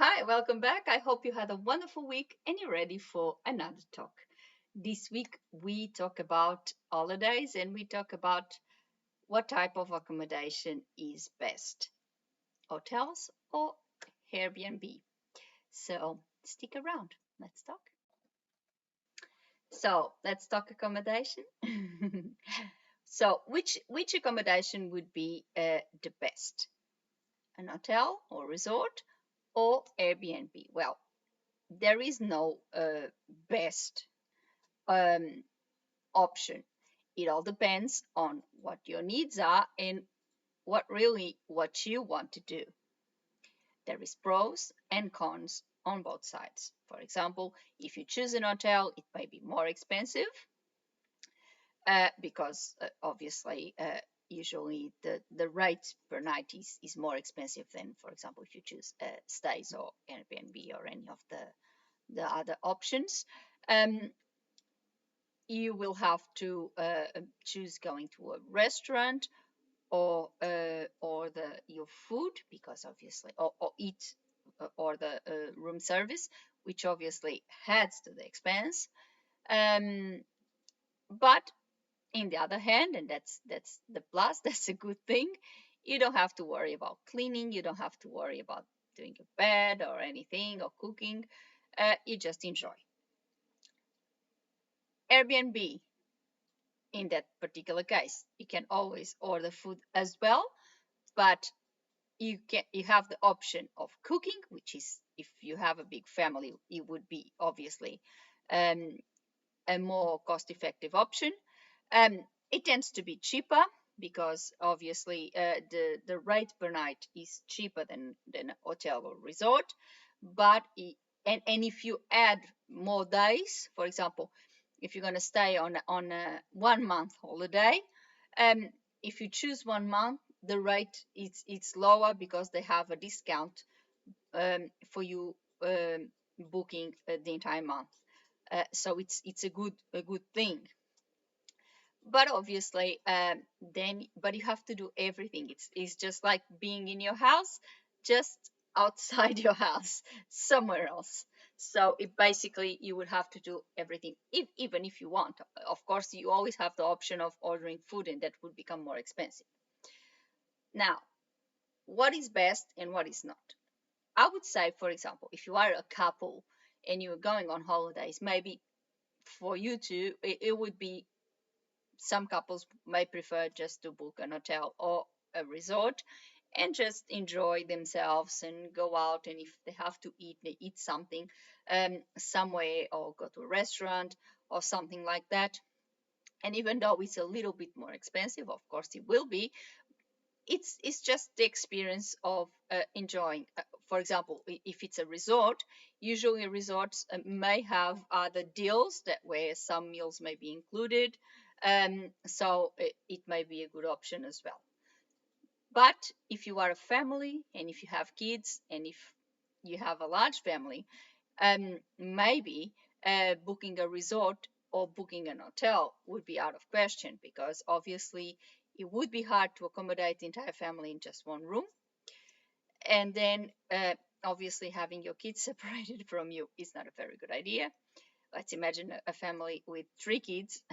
Hi, welcome back. I hope you had a wonderful week and you're ready for another talk. This week we talk about holidays and we talk about what type of accommodation is best, hotels or Airbnb. So stick around. Let's talk. So let's talk accommodation. So which accommodation would be the best? An hotel or resort or Airbnb? Well, there is no best um, option. It all depends on what your needs are and what you want to do. There is pros and cons on both sides. For example, if you choose an hotel, it may be more expensive because obviously usually the rate per night is more expensive than, for example, if you choose stays or Airbnb or any of the other options. Um, you will have to choose going to a restaurant or the your food because obviously or eat or the room service, which obviously adds to the expense. Um, but in the other hand, and that's the plus, that's a good thing. You don't have to worry about cleaning. You don't have to worry about doing a bed or anything or cooking. You just enjoy. Airbnb, in that particular case, you can always order food as well, but you have the option of cooking, which is if you have a big family, it would be obviously um, a more cost-effective option. It tends to be cheaper because obviously the rate per night is cheaper than a hotel or resort, but and if you add more days, for example, if you're going to stay on a 1 month holiday, um, if you choose 1 month, the rate it's lower because they have a discount for you booking the entire month. So it's a good thing. But obviously, but you have to do everything. It's just like being in your house, just outside your house, somewhere else. So it basically you would have to do everything, even if you want. Of course, you always have the option of ordering food, and that would become more expensive. Now, what is best and what is not? I would say, for example, if you are a couple and you're going on holidays, maybe for you two, it would be some couples may prefer just to book an hotel or a resort and just enjoy themselves and go out. And if they have to eat, they eat something somewhere or go to a restaurant or something like that. And even though it's a little bit more expensive, of course it will be, it's just the experience of enjoying. For example, if it's a resort, usually resorts may have other deals that where some meals may be included, so it may be a good option as well. But if you are a family and if you have kids and if you have a large family, maybe booking a resort or booking an hotel would be out of question because obviously it would be hard to accommodate the entire family in just one room. And then obviously having your kids separated from you is not a very good idea. Let's imagine a family with 3 kids,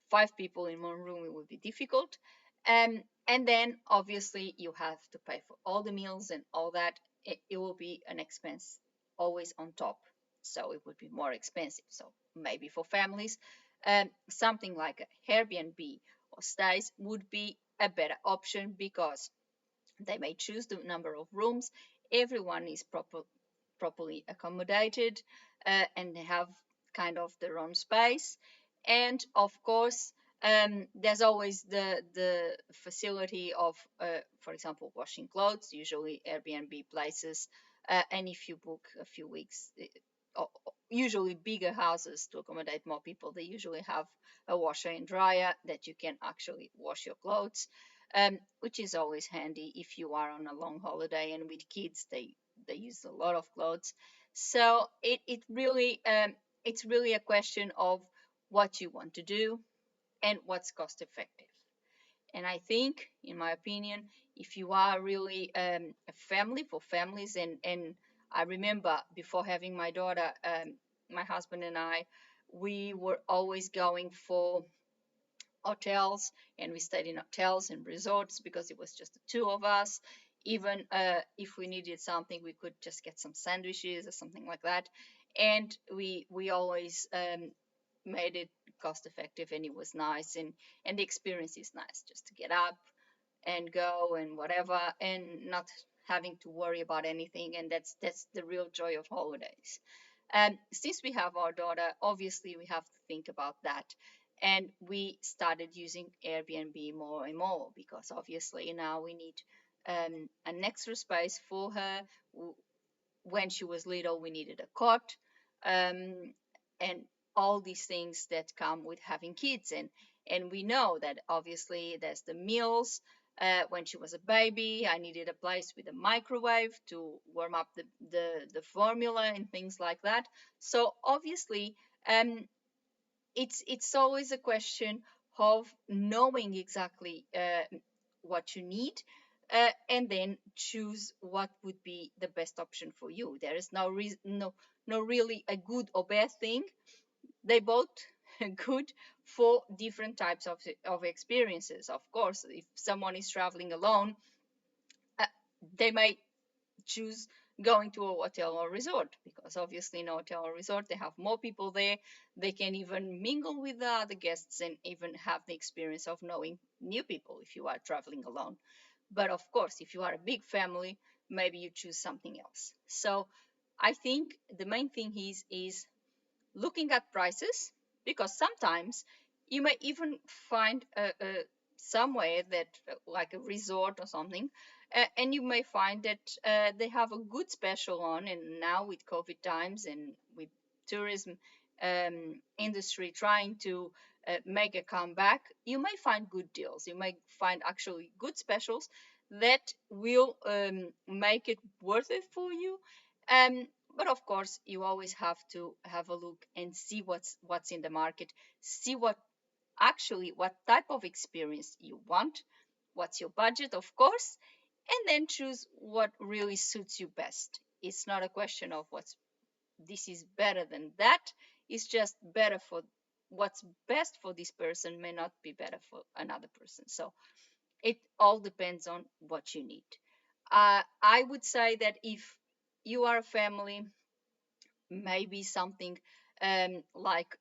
5 people in one room, it would be difficult. And then obviously you have to pay for all the meals and all that. It will be an expense always on top. So it would be more expensive. So maybe for families, something like a Airbnb or stays would be a better option because they may choose the number of rooms. Everyone is properly accommodated and they have kind of their own space. And of course, there's always the facility of, for example, washing clothes, usually Airbnb places. And if you book a few weeks, usually bigger houses to accommodate more people, they usually have a washer and dryer that you can actually wash your clothes, which is always handy if you are on a long holiday and with kids, they use a lot of clothes. So it's really a question of what you want to do and what's cost effective. And I think, in my opinion, if you are really a family for families and I remember before having my daughter, my husband and I, we were always going for hotels, and we stayed in hotels and resorts because it was just the two of us. Even if we needed something, we could just get some sandwiches or something like that. And we always made it cost effective, and it was nice, and the experience is nice just to get up and go and whatever, and not having to worry about anything. And that's the real joy of holidays. Since we have our daughter, obviously we have to think about that. And we started using Airbnb more and more because obviously now we need an extra space for her. When she was little, we needed a cot, and all these things that come with having kids. And we know that obviously there's the meals. When she was a baby, I needed a place with a microwave to warm up the formula and things like that. So obviously, um, it's always a question of knowing exactly what you need, and then choose what would be the best option for you. There is no reason, no really a good or bad thing. They both good for different types of experiences. Of course, if someone is traveling alone, uh, they may choose going to a hotel or resort because obviously in a hotel or resort they have more people there. They can even mingle with the other guests and even have the experience of knowing new people if you are traveling alone. But of course, if you are a big family, maybe you choose something else. So I think the main thing is looking at prices, because sometimes you may even find somewhere that like a resort or something, and you may find that they have a good special on. And now with COVID times and with tourism industry trying to make a comeback, you may find good deals. You may find actually good specials that will make it worth it for you. um, but of course, you always have to have a look and see what's in the market, see what type of experience you want, what's your budget, of course, and then choose what really suits you best. It's not a question of what's this is better than that. It's just better for what's best for this person may not be better for another person. So it all depends on what you need. I would say that if you are a family, maybe something like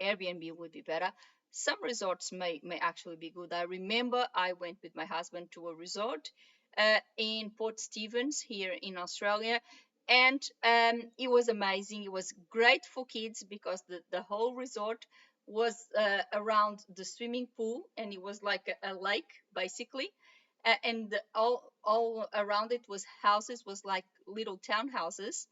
Airbnb would be better. Some resorts may actually be good. I remember I went with my husband to a resort in Port Stevens here in Australia, and it was amazing. It was great for kids because the whole resort was around the swimming pool, and it was like a lake basically. And all around it was houses, was like little townhouses.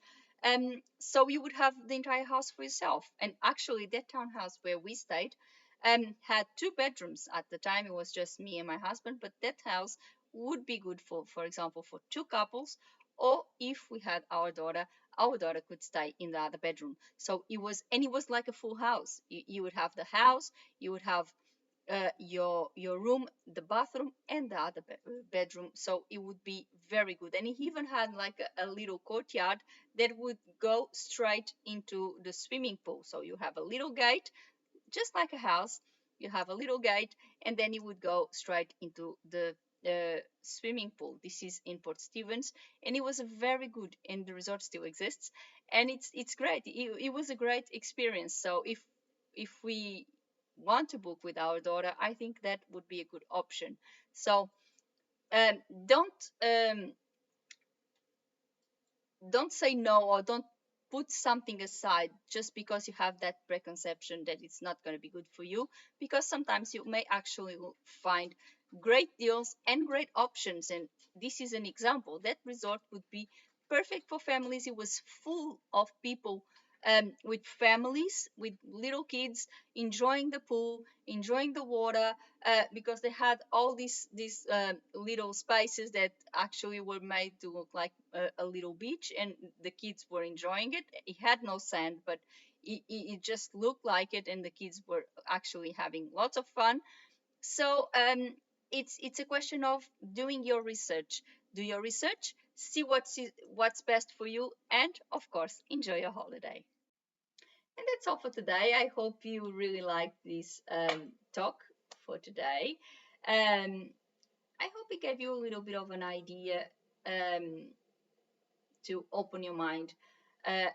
So you would have the entire house for yourself. And actually, that townhouse where we stayed had two bedrooms. At the time, it was just me and my husband, but that house would be good for example, for two couples, or if we had our daughter could stay in the other bedroom. So it was like a full house. You would have the house, you would have your room, the bathroom, and the other bedroom. So it would be very good. And he even had like a little courtyard that would go straight into the swimming pool. So you have a little gate, just like a house. You have a little gate, and then you would go straight into the swimming pool. This is in Port Stevens, and it was a very good. And the resort still exists, and it's great. It was a great experience. So if we want to book with our daughter, I think that would be a good option. So um, don't um, don't say no, or don't put something aside just because you have that preconception that it's not going to be good for you, because sometimes you may actually find great deals and great options. And this is an example. That resort would be perfect for families. It was full of people, with families with little kids, enjoying the pool, enjoying the water, because they had all these little spaces that actually were made to look like a little beach, and the kids were enjoying it. It had no sand, but it just looked like it, and the kids were actually having lots of fun. So it's a question of doing your research. Do your research, see what's best for you, and of course, enjoy your holiday. And that's all for today. I hope you really liked this talk for today. Um, I hope it gave you a little bit of an idea um, to open your mind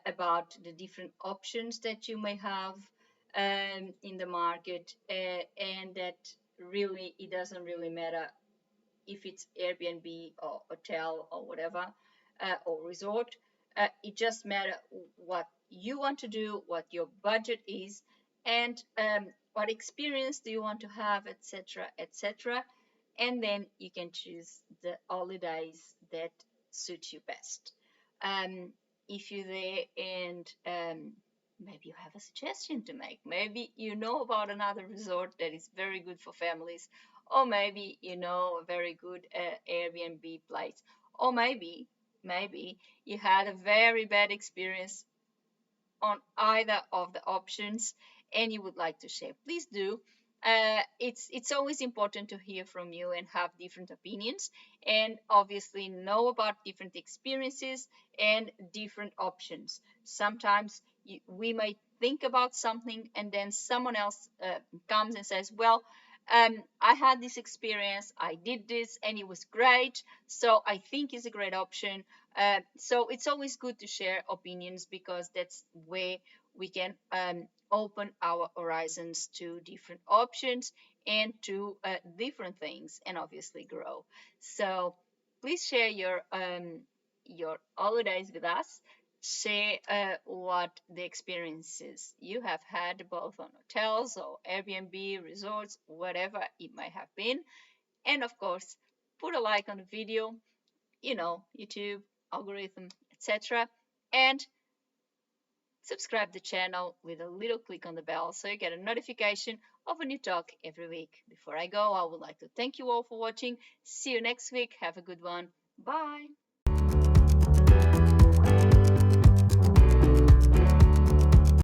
about the different options that you may have in the market, and that really it doesn't really matter if it's Airbnb or hotel or whatever, or resort. It just matters what you want to do, what your budget is, and what experience do you want to have, etc., etc. And then you can choose the holidays that suit you best. Um, if you're there and maybe you have a suggestion to make, maybe you know about another resort that is very good for families, or maybe you know a very good Airbnb place, or maybe you had a very bad experience on either of the options and you would like to share, please do. It's always important to hear from you and have different opinions, and obviously know about different experiences and different options. Sometimes we may think about something and then someone else comes and says, well, I had this experience, I did this and it was great, so I think it's a great option. So it's always good to share opinions, because that's where we can open our horizons to different options and to different things, and obviously grow. So please share your holidays with us. Share what the experiences you have had, both on hotels or Airbnb, resorts, whatever it might have been. And of course, put a like on the video, YouTube, algorithm, etc. And subscribe the channel with a little click on the bell so you get a notification of a new talk every week. Before I go, I would like to thank you all for watching. See you next week. Have a good one. Bye.